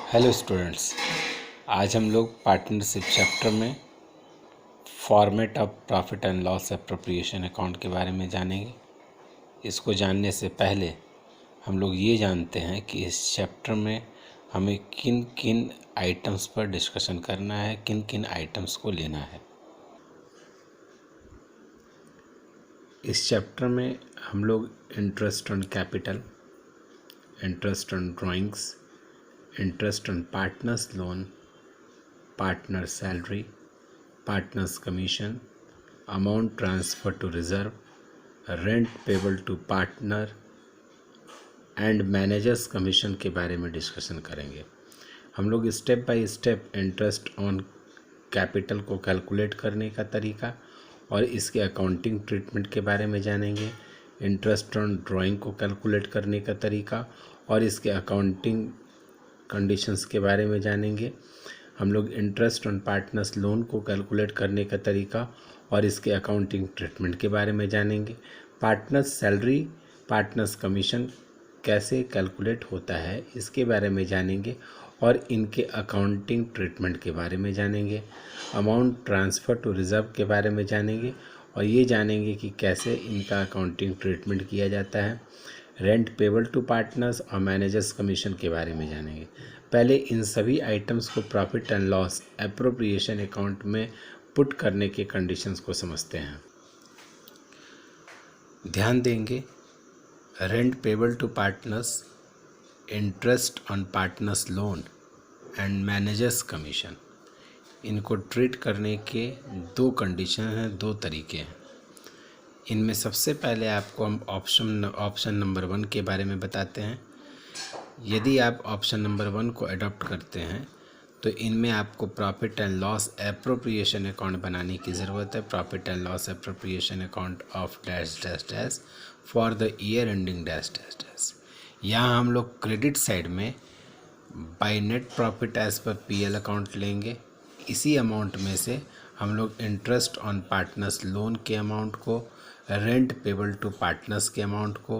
Hello students, आज हम लोग पार्टनरशिप चैप्टर में format of profit and loss appropriation account के बारे में जानेंगे। इसको जानने से पहले हम लोग ये जानते हैं कि इस चैप्टर में हमें किन किन आइटम्स पर डिस्कशन करना है, किन किन आइटम्स को लेना है। इस चैप्टर में हम लोग interest on capital, interest on drawings, interest on partners loan, partner salary, partners commission, amount transfer to reserve, rent payable to partner and managers commission के बारे में डिस्कशन करेंगे। हम लोग step by step interest on capital को calculate करने का तरीका और इसके अकाउंटिंग ट्रीटमेंट के बारे में जानेंगे। इंटरेस्ट ऑन ड्राइंग को कैलकुलेट करने का तरीका और इसके अकाउंटिंग कंडीशंस के बारे में जानेंगे। हम लोग इंटरेस्ट ऑन पार्टनर्स लोन को कैलकुलेट करने का तरीका और इसके अकाउंटिंग ट्रीटमेंट के बारे में जानेंगे। पार्टनर्स सैलरी, पार्टनर्स कमीशन कैसे कैलकुलेट होता है इसके बारे में जानेंगे और इनके अकाउंटिंग ट्रीटमेंट के बारे में जानेंगे। अमाउंट ट्रांसफ़र टू रिजर्व के बारे में जानेंगे और ये जानेंगे कि कैसे इनका अकाउंटिंग ट्रीटमेंट किया जाता है। रेंट पेबल टू पार्टनर्स और मैनेजर्स कमीशन के बारे में जानेंगे। पहले इन सभी आइटम्स को profit and loss appropriation account में पुट करने के कंडीशंस को समझते हैं। ध्यान देंगे, rent payable to partners, interest on partners loan and managers commission, इनको ट्रीट करने के दो कंडीशन हैं, दो तरीके हैं। इनमें सबसे पहले आपको हम ऑप्शन नंबर 1 के बारे में बताते हैं। यदि आप ऑप्शन नंबर 1 को अडॉप्ट करते हैं तो इनमें आपको profit and loss appropriation account बनाने की ज़रूरत है। Profit and loss appropriation account of dash dash dash for the year ending dash dash dash. यहाँ हम लोग क्रेडिट साइड में by net profit as per PL account लेंगे। इसी अमाउंट में से हम लोग इंटरेस्ट ऑन पार्टनर्स लोन के अमाउंट को, रेंट पेबल टू पार्टनर्स के अमाउंट को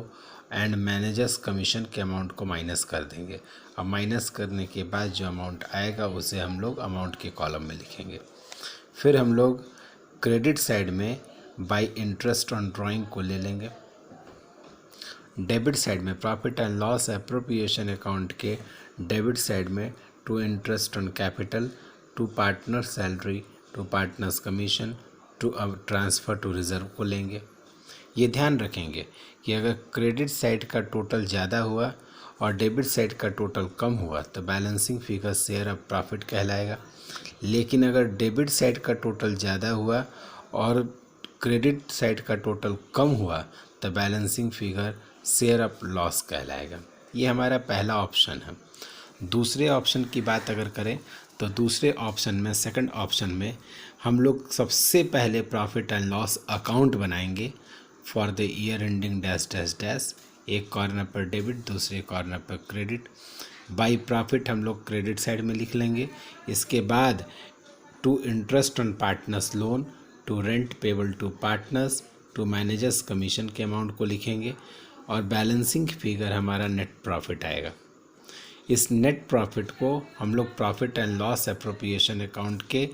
एंड मैनेजर्स कमीशन के अमाउंट को माइनस कर देंगे। अब माइनस करने के बाद जो अमाउंट आएगा उसे हम लोग अमाउंट के कॉलम में लिखेंगे। फिर हम लोग क्रेडिट साइड में बाय इंटरेस्ट ऑन ड्राइंग को ले लेंगे। डेबिट साइड में profit and loss appropriation account के डेबिट साइड में to interest on capital, to partner salary, to partners commission, to transfer to reserve को लेंगे। ये ध्यान रखेंगे कि अगर क्रेडिट साइड का टोटल ज़्यादा हुआ और डेबिट साइड का टोटल कम हुआ तो balancing figure share of profit कहलाएगा। लेकिन अगर डेबिट साइड का टोटल ज़्यादा हुआ और क्रेडिट साइड का टोटल कम हुआ तो balancing figure share of loss कहलाएगा। ये हमारा पहला ऑप्शन है। दूसरे ऑप्शन की बात अगर करें तो दूसरे ऑप्शन में, सेकंड ऑप्शन में हम लोग सबसे पहले प्रॉफिट एंड लॉस अकाउंट बनाएंगे for the year ending dash dash dash. एक कॉर्नर पर डेबिट, दूसरे कॉर्नर पर क्रेडिट। बाई प्रॉफिट हम लोग क्रेडिट साइड में लिख लेंगे। इसके बाद to interest on partners loan, to rent payable to partners, to managers commission के अमाउंट को लिखेंगे और बैलेंसिंग फिगर हमारा नेट प्रॉफिट आएगा। इस नेट प्रॉफिट को हम लोग profit and loss appropriation account के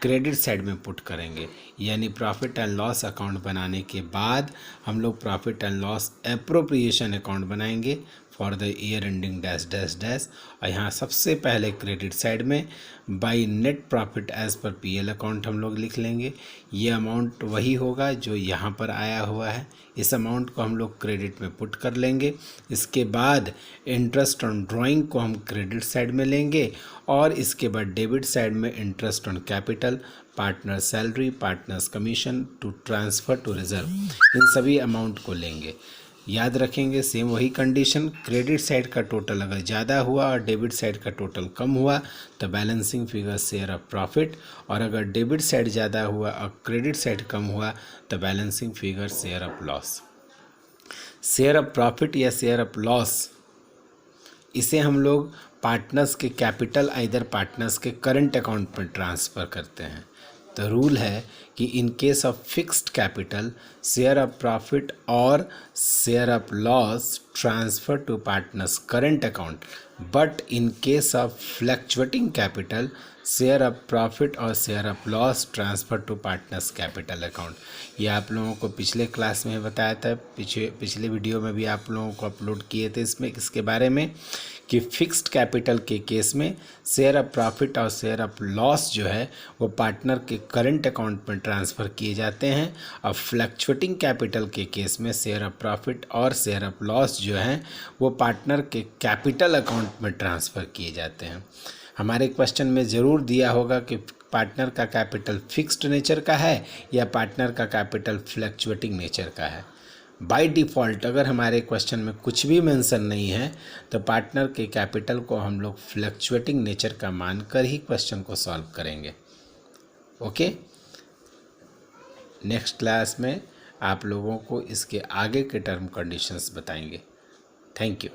क्रेडिट साइड में पुट करेंगे। यानी प्रॉफिट एंड लॉस अकाउंट बनाने के बाद हम लोग profit and loss appropriation account बनाएंगे for the year ending dash dash dash. और यहाँ सबसे पहले क्रेडिट साइड में by net profit as per PL account हम लोग लिख लेंगे। ये अमाउंट वही होगा जो यहाँ पर आया हुआ है। इस अमाउंट को हम लोग क्रेडिट में पुट कर लेंगे। इसके बाद इंटरेस्ट ऑन ड्राइंग को हम क्रेडिट साइड में लेंगे और इसके बाद डेबिट साइड में interest on capital, partner salary, partners commission, to transfer to reserve, इन सभी अमाउंट को लेंगे। याद रखेंगे सेम वही कंडीशन, क्रेडिट साइड का टोटल अगर ज़्यादा हुआ और डेबिट साइड का टोटल कम हुआ तो balancing figure share of profit, और अगर डेबिट साइड ज़्यादा हुआ और क्रेडिट साइड कम हुआ तो balancing figure share of loss. Share of profit या शेयर ऑफ लॉस, इसे हम लोग पार्टनर्स के कैपिटल इधर पार्टनर्स के करंट अकाउंट में ट्रांसफ़र करते हैं। तो रूल है कि in case of fixed capital, share of profit और share of loss transfer to partners current account but in case of fluctuating capital share of profit और share of loss transfer to partners capital account. ये आप लोगों को पिछले class में बताया था, पिछले वीडियो में भी आप लोगों को अपलोड किए थे इसके बारे में कि फिक्स्ड कैपिटल के केस में शेयर ऑफ प्रॉफिट और शेयर ऑफ लॉस जो है वो पार्टनर के करंट अकाउंट में ट्रांसफ़र किए जाते हैं, और फ्लक्चुएटिंग कैपिटल के केस में शेयर ऑफ प्रॉफिट और शेयर ऑफ लॉस जो हैं वो पार्टनर के कैपिटल अकाउंट में ट्रांसफ़र किए जाते हैं। हमारे क्वेश्चन में ज़रूर दिया होगा कि पार्टनर का कैपिटल फिक्स्ड नेचर का है या पार्टनर का कैपिटल फ्लक्चुएटिंग नेचर का है। बाय डिफ़ॉल्ट अगर हमारे क्वेश्चन में कुछ भी मेंशन नहीं है तो पार्टनर के कैपिटल को हम लोग फ्लक्चुएटिंग नेचर का मानकर ही क्वेश्चन को सॉल्व करेंगे। ओके, नेक्स्ट क्लास में आप लोगों को इसके आगे के टर्म कंडीशंस बताएंगे। Thank you.